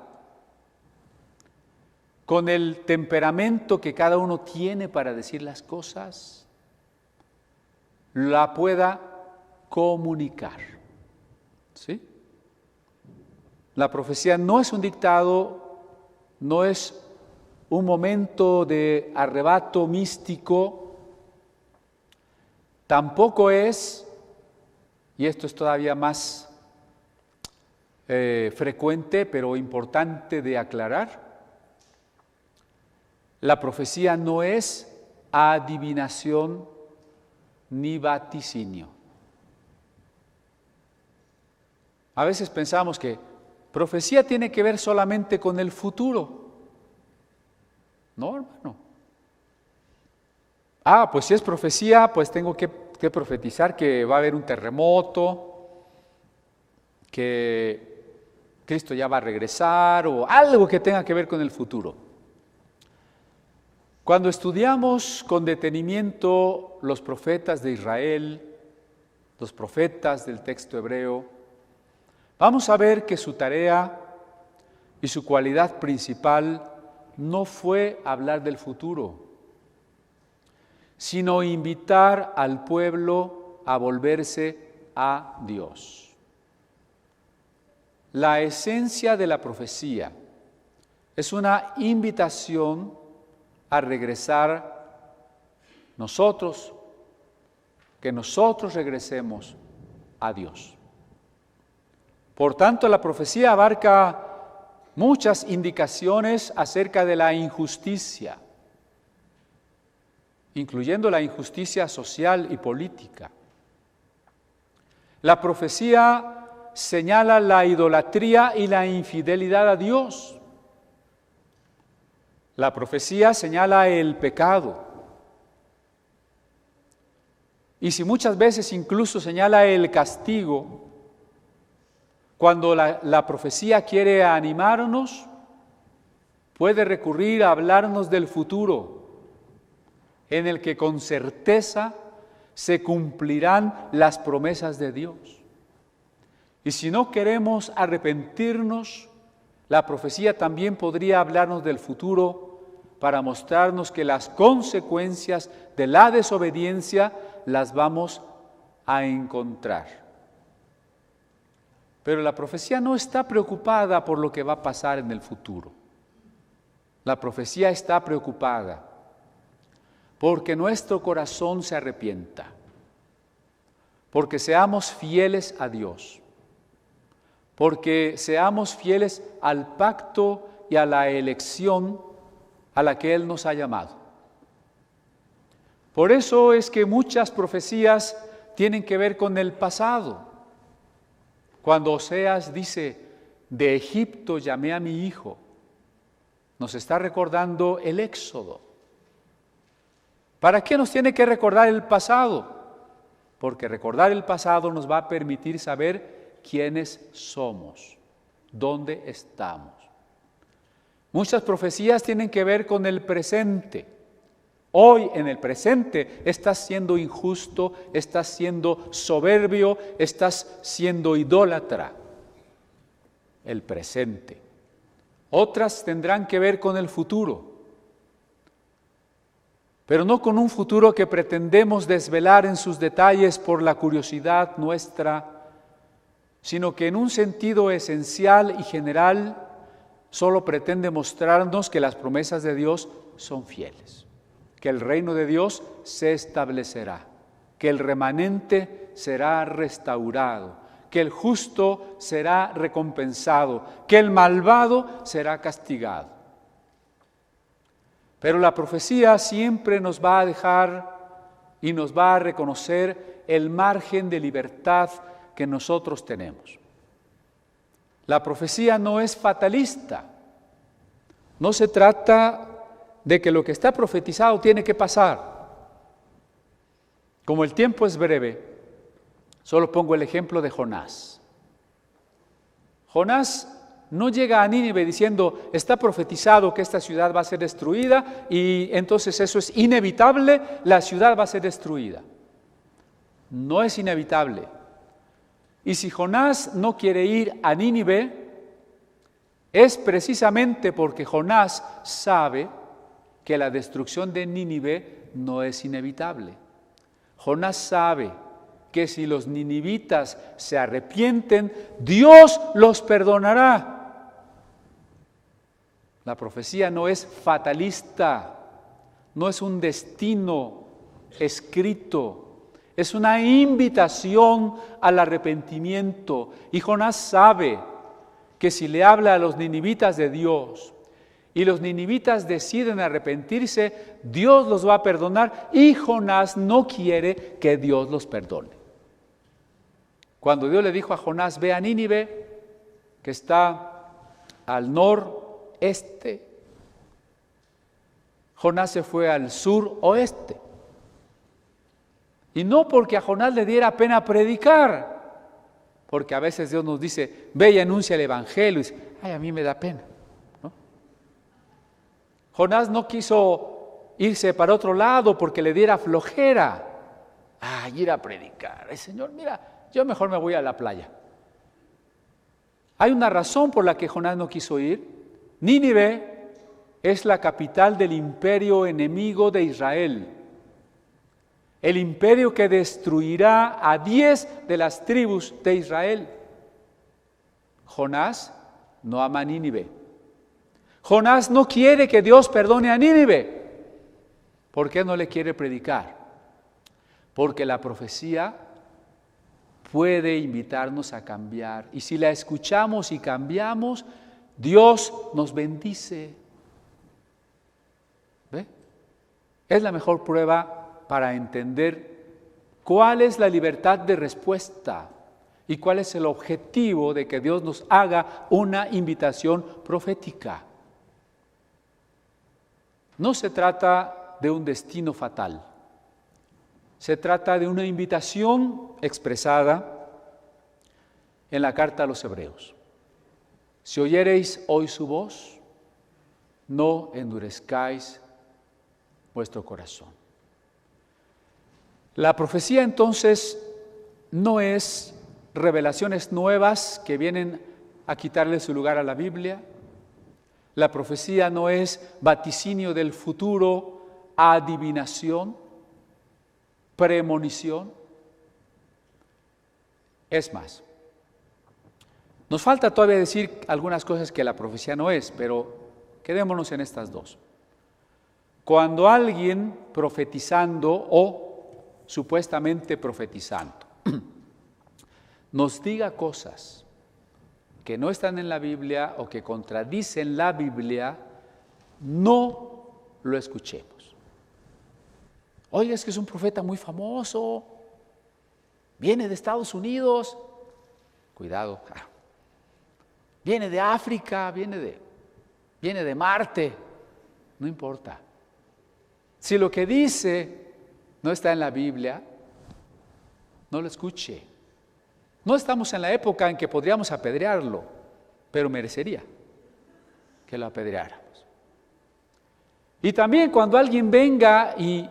con el temperamento que cada uno tiene para decir las cosas, la pueda comunicar. ¿Sí? La profecía no es un dictado, no es un momento de arrebato místico, tampoco es, y esto es todavía más frecuente pero importante de aclarar, la profecía no es adivinación ni vaticinio. A veces pensamos que profecía tiene que ver solamente con el futuro. No, hermano. Pues si es profecía, pues tengo que profetizar que va a haber un terremoto, que Cristo ya va a regresar o algo que tenga que ver con el futuro. Cuando estudiamos con detenimiento los profetas de Israel, los profetas del texto hebreo, vamos a ver que su tarea y su cualidad principal no fue hablar del futuro, sino invitar al pueblo a volverse a Dios. La esencia de la profecía es una invitación a regresar nosotros, que nosotros regresemos a Dios. Por tanto, la profecía abarca muchas indicaciones acerca de la injusticia, incluyendo la injusticia social y política. La profecía señala la idolatría y la infidelidad a Dios. La profecía señala el pecado. Y si muchas veces incluso señala el castigo, cuando la profecía quiere animarnos, puede recurrir a hablarnos del futuro, en el que con certeza se cumplirán las promesas de Dios. Y si no queremos arrepentirnos, la profecía también podría hablarnos del futuro para mostrarnos que las consecuencias de la desobediencia las vamos a encontrar. Pero la profecía no está preocupada por lo que va a pasar en el futuro. La profecía está preocupada porque nuestro corazón se arrepienta, porque seamos fieles a Dios, porque seamos fieles al pacto y a la elección a la que Él nos ha llamado. Por eso es que muchas profecías tienen que ver con el pasado. Cuando Oseas dice, de Egipto llamé a mi hijo, nos está recordando el Éxodo. ¿Para qué nos tiene que recordar el pasado? Porque recordar el pasado nos va a permitir saber quiénes somos, dónde estamos. Muchas profecías tienen que ver con el presente. Hoy, en el presente, estás siendo injusto, estás siendo soberbio, estás siendo idólatra. El presente. Otras tendrán que ver con el futuro, pero no con un futuro que pretendemos desvelar en sus detalles por la curiosidad nuestra, sino que en un sentido esencial y general solo pretende mostrarnos que las promesas de Dios son fieles, que el reino de Dios se establecerá, que el remanente será restaurado, que el justo será recompensado, que el malvado será castigado. Pero la profecía siempre nos va a dejar y nos va a reconocer el margen de libertad que nosotros tenemos. La profecía no es fatalista. No se trata de que lo que está profetizado tiene que pasar. Como el tiempo es breve, solo pongo el ejemplo de Jonás. Jonás no llega a Nínive diciendo, está profetizado que esta ciudad va a ser destruida y entonces eso es inevitable, la ciudad va a ser destruida. No es inevitable. Y si Jonás no quiere ir a Nínive, es precisamente porque Jonás sabe que la destrucción de Nínive no es inevitable. Jonás sabe que si los ninivitas se arrepienten, Dios los perdonará. La profecía no es fatalista, no es un destino escrito, es una invitación al arrepentimiento. Y Jonás sabe que si le habla a los ninivitas de Dios y los ninivitas deciden arrepentirse, Dios los va a perdonar y Jonás no quiere que Dios los perdone. Cuando Dios le dijo a Jonás, ve a Nínive, que está al noreste, Jonás se fue al suroeste. Y no porque a Jonás le diera pena predicar, porque a veces Dios nos dice, ve y anuncia el Evangelio, y dice, ay, a mí me da pena, ¿no? Jonás no quiso irse para otro lado porque le diera flojera. Ay, ir a predicar. Ay, Señor, mira, yo mejor me voy a la playa. Hay una razón por la que Jonás no quiso ir. Nínive es la capital del imperio enemigo de Israel. El imperio que destruirá a 10 de las tribus de Israel. Jonás no ama a Nínive. Jonás no quiere que Dios perdone a Nínive. ¿Por qué no le quiere predicar? Porque la profecía puede invitarnos a cambiar. Y si la escuchamos y cambiamos, Dios nos bendice. ¿Ve? Es la mejor prueba para entender cuál es la libertad de respuesta y cuál es el objetivo de que Dios nos haga una invitación profética. No se trata de un destino fatal. Se trata de una invitación expresada en la carta a los Hebreos. Si oyereis hoy su voz, no endurezcáis vuestro corazón. La profecía entonces no es revelaciones nuevas que vienen a quitarle su lugar a la Biblia. La profecía no es vaticinio del futuro, adivinación, premonición. Es más, nos falta todavía decir algunas cosas que la profecía no es, pero quedémonos en estas dos. Cuando alguien profetizando o supuestamente profetizando nos diga cosas que no están en la Biblia o que contradicen la Biblia, no lo escuchemos. Oiga, es que es un profeta muy famoso, viene de Estados Unidos, cuidado, viene de África, viene de Marte, no importa. Si lo que dice no está en la Biblia, no lo escuche. No estamos en la época en que podríamos apedrearlo, pero merecería que lo apedreáramos. Y también cuando alguien venga y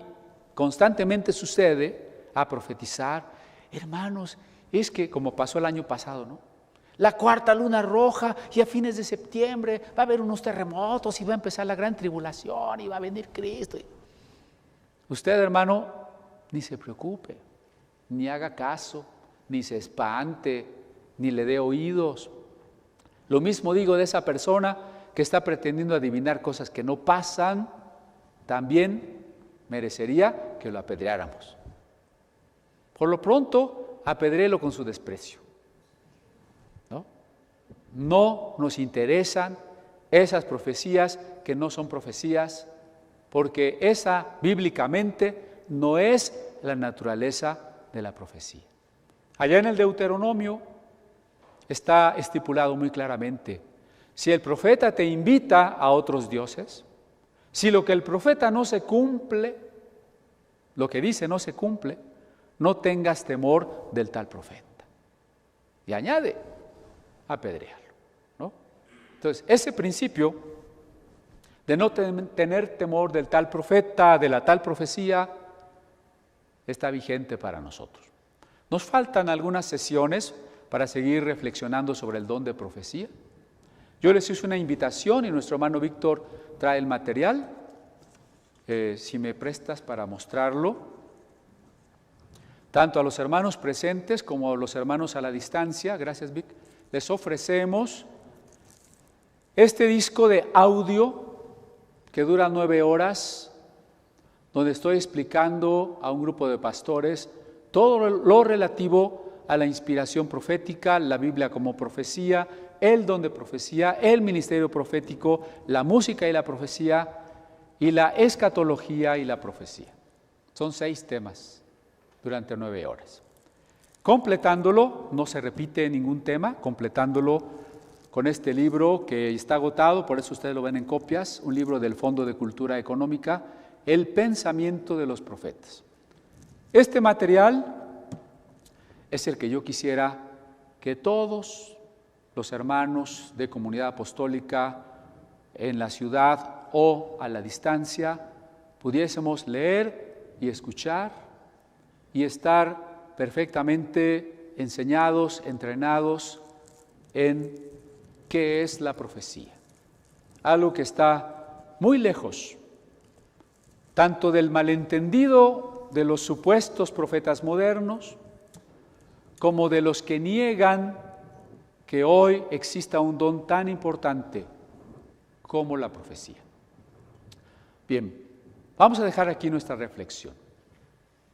constantemente sucede a profetizar, hermanos, es que como pasó el año pasado, ¿no? La cuarta luna roja y a fines de septiembre va a haber unos terremotos y va a empezar la gran tribulación y va a venir Cristo. Usted, hermano, ni se preocupe, ni haga caso, ni se espante, ni le dé oídos. Lo mismo digo de esa persona que está pretendiendo adivinar cosas que no pasan, también merecería que lo apedreáramos. Por lo pronto, apedréelo con su desprecio. No nos interesan esas profecías que no son profecías, porque esa bíblicamente no es la naturaleza de la profecía. Allá en el Deuteronomio está estipulado muy claramente, si el profeta te invita a otros dioses, si lo que el profeta no se cumple, lo que dice no se cumple, no tengas temor del tal profeta. Y añade, apedréalo, ¿no? Entonces, ese principio de no tener temor del tal profeta, de la tal profecía, está vigente para nosotros. Nos faltan algunas sesiones para seguir reflexionando sobre el don de profecía. Yo les hice una invitación y nuestro hermano Víctor trae el material. Si me prestas para mostrarlo, tanto a los hermanos presentes como a los hermanos a la distancia, gracias Vic, les ofrecemos este disco de audio que dura 9 horas, donde estoy explicando a un grupo de pastores todo lo relativo a la inspiración profética, la Biblia como profecía, el don de profecía, el ministerio profético, la música y la profecía, y la escatología y la profecía. Son 6 temas durante 9 horas. Completándolo, no se repite ningún tema, completándolo con este libro que está agotado, por eso ustedes lo ven en copias, un libro del Fondo de Cultura Económica, El pensamiento de los profetas. Este material es el que yo quisiera que todos los hermanos de Comunidad Apostólica en la ciudad o a la distancia pudiésemos leer y escuchar y estar perfectamente enseñados, entrenados en qué es la profecía. Algo que está muy lejos, tanto del malentendido de los supuestos profetas modernos, como de los que niegan que hoy exista un don tan importante como la profecía. Bien, vamos a dejar aquí nuestra reflexión.